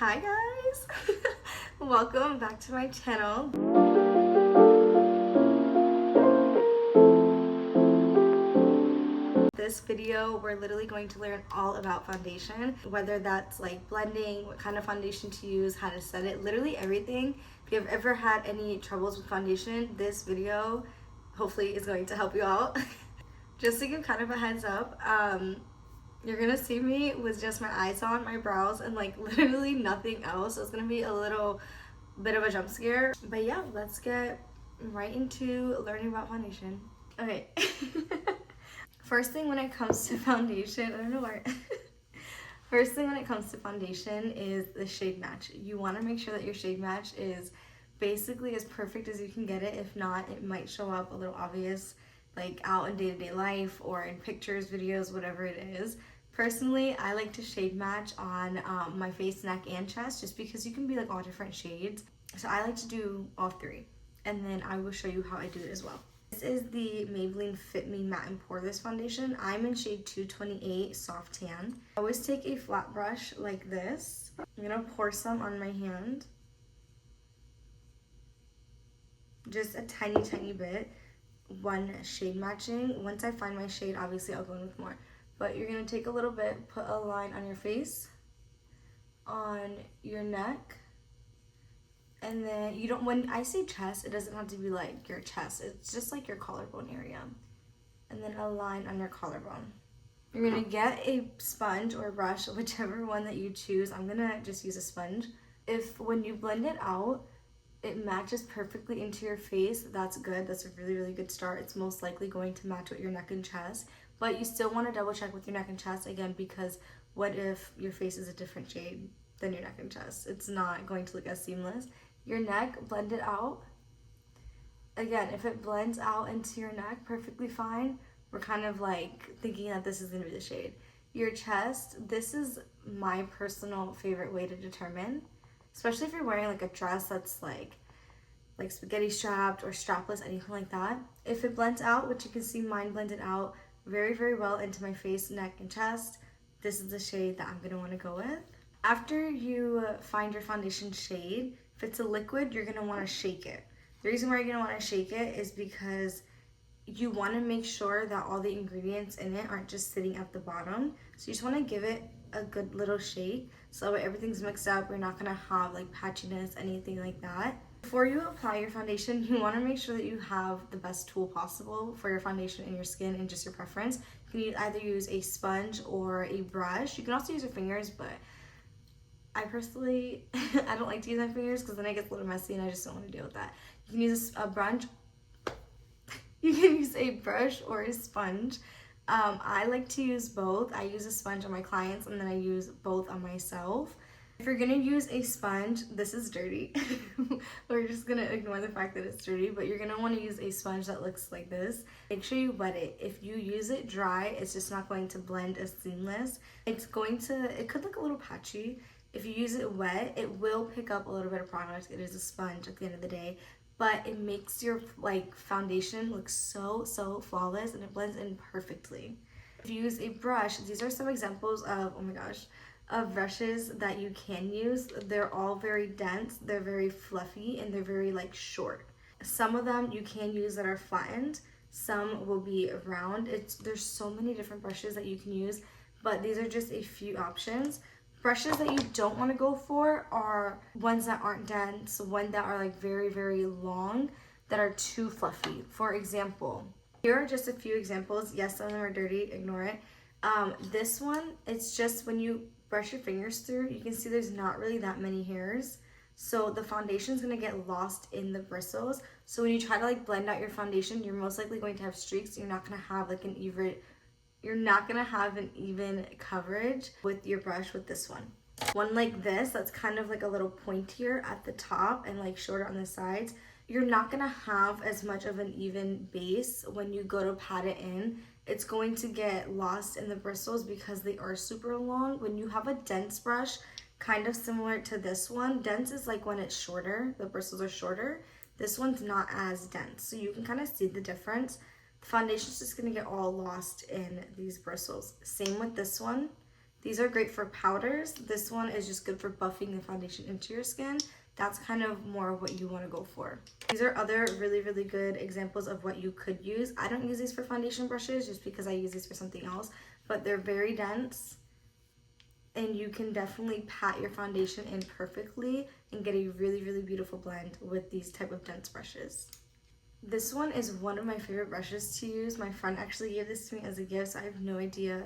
Hi guys! Welcome back to my channel. This video, we're literally going to learn all about foundation, whether that's like blending, what kind of foundation to use, how to set it, literally everything. If you've ever had any troubles with foundation, this video hopefully is going to help you out. Just to give kind of a heads up, you're gonna see me with just my eyes on, my brows, and like literally nothing else. So it's gonna be a little bit of a jump scare. But yeah, let's get right into learning about foundation. Okay. First thing when it comes to foundation, I don't know why. First thing when it comes to foundation is the shade match. You wanna make sure that your shade match is basically as perfect as you can get it. If not, it might show up a little obvious like out in day-to-day life or in pictures, videos, whatever it is. Personally, I like to shade match on my face, neck, and chest just because you can be like all different shades. So I like to do all three, and then I will show you how I do it as well. This is the Maybelline Fit Me Matte and Poreless Foundation. I'm in shade 228 Soft Tan. I always take a flat brush like this. I'm gonna pour some on my hand. Just a tiny bit. One shade matching. Once I find my shade, obviously I'll go in with more. But you're gonna take a little bit, put a line on your face, on your neck, and then you don't, when I say chest, it doesn't have to be like your chest, it's just like your collarbone area. And then a line on your collarbone. You're gonna get a sponge or a brush, whichever one that you choose. I'm gonna just use a sponge. If when you blend it out, it matches perfectly into your face, that's good. That's a really good start. It's most likely going to match with your neck and chest, but you still want to double check with your neck and chest again, because what if your face is a different shade than your neck and chest? It's not going to look as seamless. Your neck, blend it out. Again, if it blends out into your neck perfectly fine, we're kind of like thinking that this is going to be the shade. Your chest, this is my personal favorite way to determine, especially if you're wearing like a dress that's like spaghetti strapped or strapless, anything like that. If it blends out, which you can see mine blended out very well into my face, neck, and chest, this is the shade that I'm gonna wanna go with. After you find your foundation shade, if it's a liquid, you're gonna wanna shake it. The reason why you're gonna wanna shake it is because you wanna make sure that all the ingredients in it aren't just sitting at the bottom. So you just wanna give it a good little shake so everything's mixed up. You're not gonna have like patchiness, anything like that. Before you apply your foundation, you want to make sure that you have the best tool possible for your foundation and your skin and just your preference. You can either use a sponge or a brush. You can also use your fingers, but I personally I don't like to use my fingers because then it gets a little messy and I just don't want to deal with that. You can use a brush. You can use a brush or a sponge. I like to use both. I use a sponge on my clients and then I use both on myself. If you're gonna use a sponge, this is dirty. We're just gonna ignore the fact that it's dirty, but you're gonna wanna use a sponge that looks like this. Make sure you wet it. If you use it dry, it's just not going to blend as seamless. It could look a little patchy. If you use it wet, it will pick up a little bit of product. It is a sponge at the end of the day, but it makes your like foundation look so flawless and it blends in perfectly. If you use a brush, these are some examples of, oh my gosh, of brushes that you can use. They're all very dense, they're very fluffy, and they're very like short. Some of them you can use that are flattened, some will be round. There's so many different brushes that you can use, but these are just a few options. Brushes that you don't want to go for are ones that aren't dense, ones that are like very long, that are too fluffy. For example, here are just a few examples. Yes, some of them are dirty, ignore it. This one, it's just when you brush your fingers through, you can see there's not really that many hairs. So the foundation is going to get lost in the bristles. So when you try to like blend out your foundation, you're most likely going to have streaks. You're not going to have like an even coverage with your brush with this one. One like this, that's kind of like a little pointier at the top and like shorter on the sides. You're not going to have as much of an even base when you go to pat it in. It's going to get lost in the bristles because they are super long. When you have a dense brush, kind of similar to this one, dense is like when it's shorter, the bristles are shorter. This one's not as dense, so you can kind of see the difference. The foundation's just gonna get all lost in these bristles. Same with this one. These are great for powders. This one is just good for buffing the foundation into your skin. That's kind of more what you want to go for. These are other really, really good examples of what you could use. I don't use these for foundation brushes just because I use these for something else, but they're very dense and you can definitely pat your foundation in perfectly and get a really, really beautiful blend with these type of dense brushes. This one is one of my favorite brushes to use. My friend actually gave this to me as a gift, so I have no idea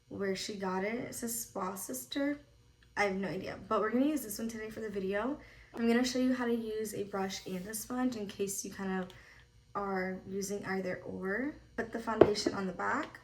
where she got it. It says Spa Sister. I have no idea, but we're gonna use this one today for the video. I'm gonna show you how to use a brush and a sponge in case you kind of are using either or. Put the foundation on the back.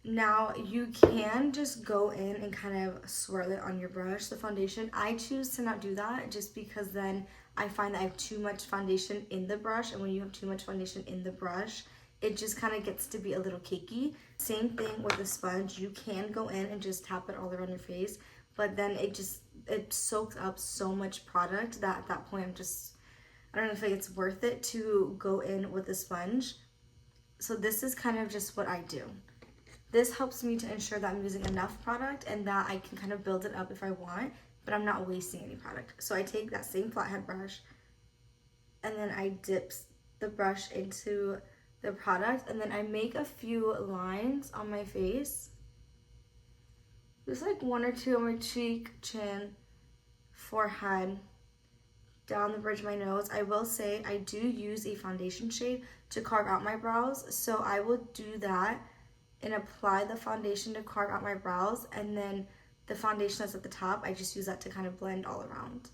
Now you can just go in and kind of swirl it on your brush, the foundation. I choose to not do that just because then I find that I have too much foundation in the brush, and when you have too much foundation in the brush, it just kind of gets to be a little cakey. Same thing with the sponge. You can go in and just tap it all around your face, but then it soaks up so much product that at that point I don't know if it's worth it to go in with a sponge. So this is kind of just what I do. This helps me to ensure that I'm using enough product and that I can kind of build it up if I want, but I'm not wasting any product. So I take that same flathead brush and then I dip the brush into the product, and then I make a few lines on my face. Just like one or two on my cheek, chin, forehead, down the bridge of my nose. I will say I do use a foundation shade to carve out my brows, so I will do that and apply the foundation to carve out my brows, and then the foundation that's at the top, I just use that to kind of blend all around.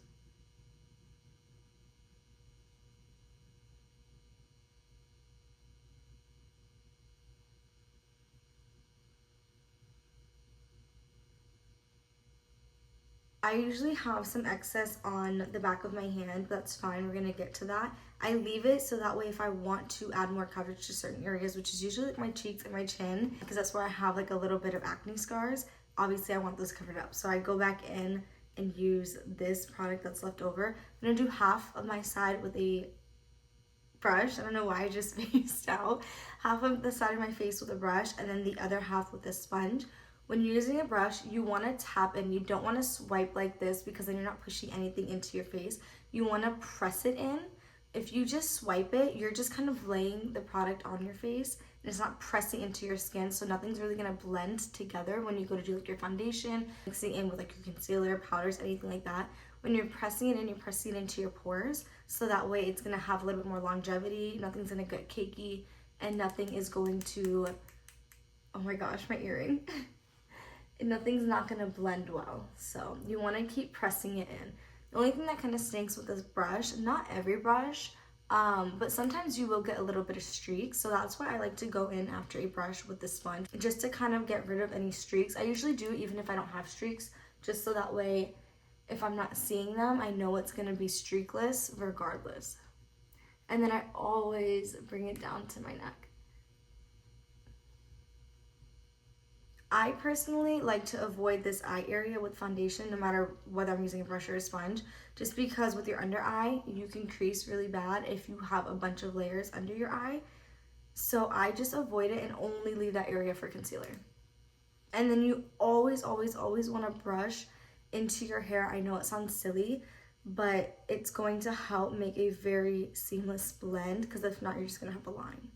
I usually have some excess on the back of my hand. That's fine, we're gonna get to that. I leave it so that way if I want to add more coverage to certain areas, which is usually like my cheeks and my chin, because that's where I have like a little bit of acne scars, obviously I want those covered up. So I go back in and use this product that's left over. I'm gonna do half of my side with a brush. I don't know why I just spaced out. Half of the side of my face with a brush and then the other half with a sponge. When you're using a brush, you want to tap in. You don't want to swipe like this because then you're not pushing anything into your face. You want to press it in. If you just swipe it, you're just kind of laying the product on your face and it's not pressing into your skin, so nothing's really going to blend together when you go to do like your foundation, mixing in with like your concealer, powders, anything like that. When you're pressing it in, you're pressing it into your pores, so that way it's going to have a little bit more longevity, nothing's going to get cakey, and nothing is going to, oh my gosh, my earring. And nothing's not going to blend well. So you want to keep pressing it in. The only thing that kind of stinks with this brush, not every brush, but sometimes you will get a little bit of streaks. So that's why I like to go in after a brush with the sponge, just to kind of get rid of any streaks. I usually do even if I don't have streaks, just so that way if I'm not seeing them, I know it's going to be streakless regardless. And then I always bring it down to my neck. I personally like to avoid this eye area with foundation no matter whether I'm using a brush or a sponge, just because with your under eye, you can crease really bad if you have a bunch of layers under your eye. So I just avoid it and only leave that area for concealer. And then you always, always, always want to brush into your hair. I know it sounds silly, but it's going to help make a very seamless blend, because if not, you're just going to have a line.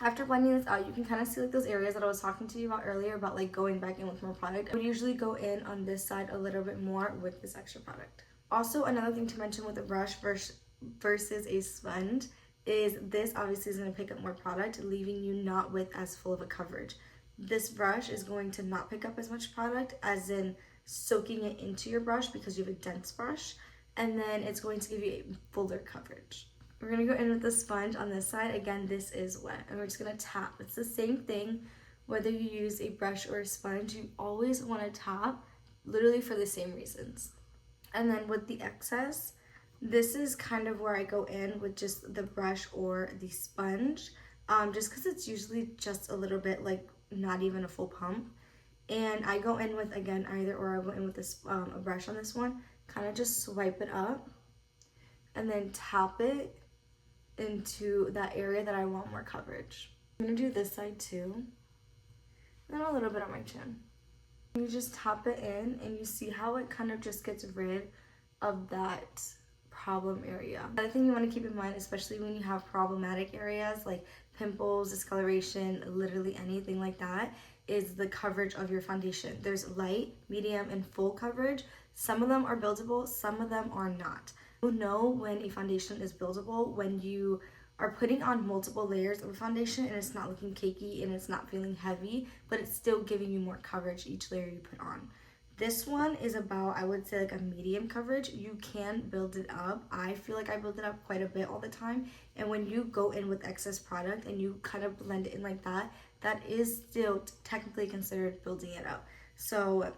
After blending this out, you can kind of see like those areas that I was talking to you about earlier about like going back in with more product. I would usually go in on this side a little bit more with this extra product. Also, another thing to mention with a brush versus a sponge is this obviously is going to pick up more product, leaving you not with as full of a coverage. This brush is going to not pick up as much product, as in soaking it into your brush because you have a dense brush, and then it's going to give you a fuller coverage. We're gonna go in with the sponge on this side. Again, this is wet, and we're just gonna tap. It's the same thing, whether you use a brush or a sponge, you always wanna tap, literally for the same reasons. And then with the excess, this is kind of where I go in with just the brush or the sponge, just because it's usually just a little bit, like not even a full pump. And I go in with, again, either or. I go in with this a brush on this one, kind of just swipe it up, and then tap it into that area that I want more coverage. I'm gonna do this side too. and a little bit on my chin. You just tap it in and you see how it kind of just gets rid of that problem area. The other thing you want to keep in mind, especially when you have problematic areas like pimples, discoloration, literally anything like that, is the coverage of your foundation. There's light, medium, and full coverage. Some of them are buildable, some of them are not. You'll know when a foundation is buildable when you are putting on multiple layers of a foundation and it's not looking cakey and it's not feeling heavy, but it's still giving you more coverage each layer you put on. This one is about, I would say, like a medium coverage. You can build it up. I feel like I build it up quite a bit all the time. And when you go in with excess product and you kind of blend it in like that, that is still technically considered building it up. So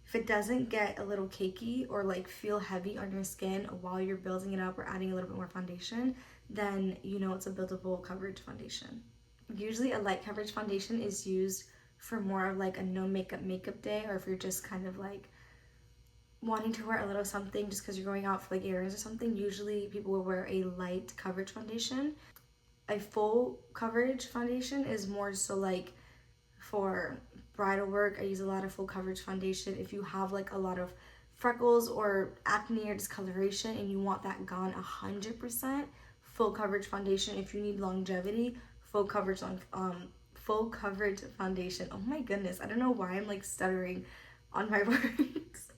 if it doesn't get a little cakey or like feel heavy on your skin while you're building it up or adding a little bit more foundation, then you know it's a buildable coverage foundation. Usually a light coverage foundation is used for more of like a no makeup day, or if you're just kind of like wanting to wear a little something just because you're going out for like errands or something. Usually people will wear a light coverage foundation. A full coverage foundation is more so like for bridal work. I use a lot of full coverage foundation. If you have like a lot of freckles or acne or discoloration and you want that gone 100%, full coverage foundation. If you need longevity, full coverage foundation. Oh my goodness, I don't know why I'm like stuttering on my words.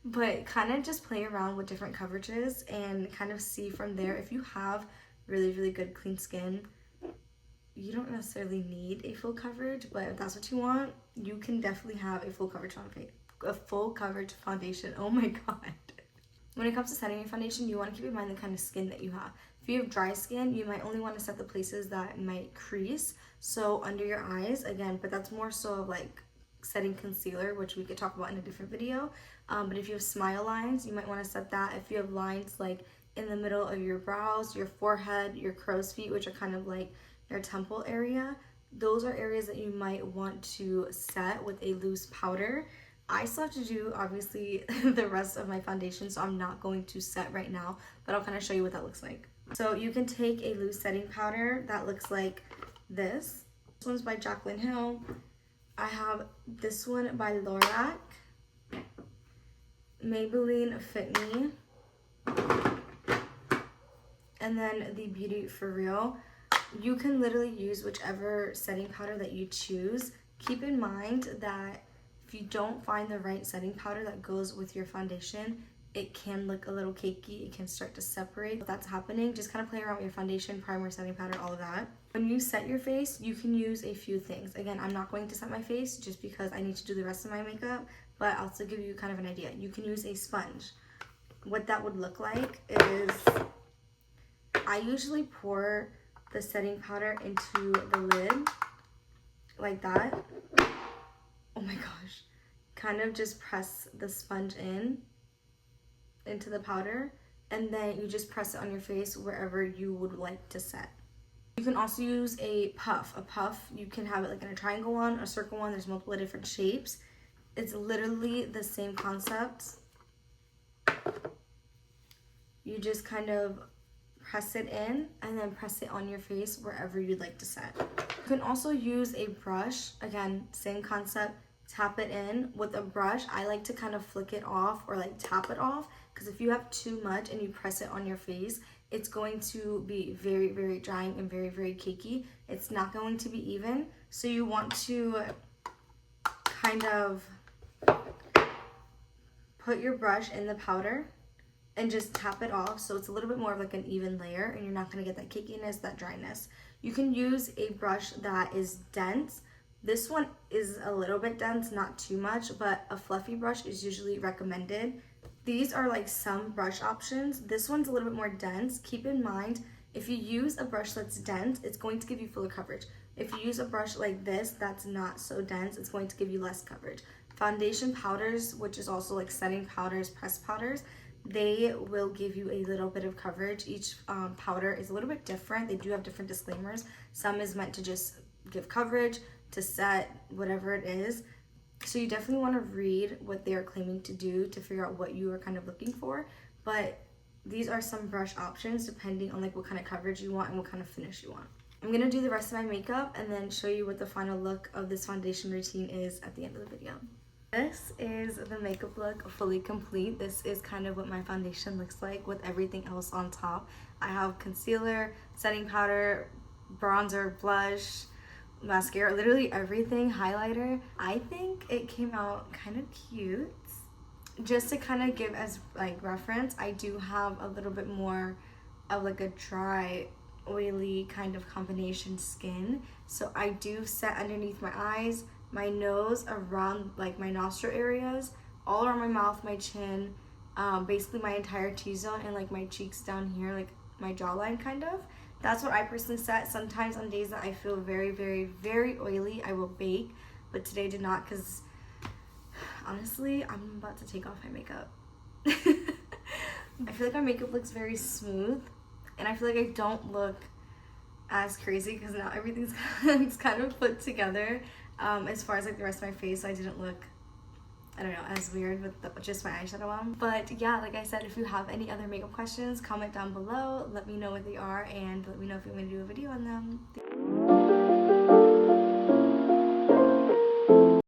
But kind of just play around with different coverages and kind of see from there. If you have really, really good clean skin, you don't necessarily need a full coverage, but if that's what you want, you can definitely have a full coverage foundation. Oh my god. When it comes to setting your foundation, you want to keep in mind the kind of skin that you have. If you have dry skin, you might only want to set the places that might crease. So under your eyes, again, but that's more so of like setting concealer, which we could talk about in a different video. But if you have smile lines, you might want to set that. If you have lines like in the middle of your brows, your forehead, your crow's feet, which are kind of like your temple area, those are areas that you might want to set with a loose powder. I still have to do, obviously, the rest of my foundation, so I'm not going to set right now, but I'll kind of show you what that looks like. So you can take a loose setting powder that looks like this. This one's by Jaclyn Hill. I have this one by Lorac, Maybelline Fit Me, and then the Beauty For Real. You can literally use whichever setting powder that you choose. Keep in mind that if you don't find the right setting powder that goes with your foundation, it can look a little cakey, it can start to separate. If that's happening, just kind of play around with your foundation, primer, setting powder, all of that. When you set your face, you can use a few things. Again, I'm not going to set my face just because I need to do the rest of my makeup, but I'll still give you kind of an idea. You can use a sponge. What that would look like is, I usually pour the setting powder into the lid like that. Oh my gosh. Kind of just press the sponge into the powder, and then you just press it on your face wherever you would like to set. You can also use a puff. A puff, you can have it like in a triangle one, a circle one, there's multiple different shapes. It's literally the same concept. You just kind of press it in and then press it on your face wherever you'd like to set. You can also use a brush. Again, same concept. Tap it in. With a brush, I like to kind of flick it off or like tap it off, because if you have too much and you press it on your face, it's going to be very, very drying and very, very cakey. It's not going to be even. So you want to kind of put your brush in the powder and just tap it off so it's a little bit more of like an even layer and you're not going to get that cakiness, that dryness. You can use a brush that is dense. This one is a little bit dense, not too much, but a fluffy brush is usually recommended. These are like some brush options. This one's a little bit more dense. Keep in mind, if you use a brush that's dense, it's going to give you fuller coverage. If you use a brush like this that's not so dense, it's going to give you less coverage. Foundation powders, which is also like setting powders, pressed powders, they will give you a little bit of coverage. Each powder is a little bit different. They do have different disclaimers. Some is meant to just give coverage, to set, whatever it is. So you definitely want to read what they are claiming to do to figure out what you are kind of looking for. But these are some brush options depending on like what kind of coverage you want and what kind of finish you want. I'm gonna do the rest of my makeup and then show you what the final look of this foundation routine is at the end of the video. This is the makeup look fully complete. This is kind of what my foundation looks like with everything else on top. I have concealer, setting powder, bronzer, blush, mascara, literally everything, highlighter. I think it came out kind of cute. Just to kind of give as like reference, I do have a little bit more of like a dry, oily kind of combination skin. So I do set underneath my eyes, my nose, around like my nostril areas, all around my mouth, my chin, basically my entire T-zone, and like my cheeks down here, like my jawline kind of. That's what I personally set. Sometimes on days that I feel very, very, very oily, I will bake, but today did not because honestly, I'm about to take off my makeup. I feel like my makeup looks very smooth, and I feel like I don't look as crazy because now everything's kind of put together as far as like the rest of my face, so I didn't look, I don't know, as weird with just my eyeshadow on. But yeah, like I said, if you have any other makeup questions, comment down below, let me know what they are, and let me know if you want me to do a video on them.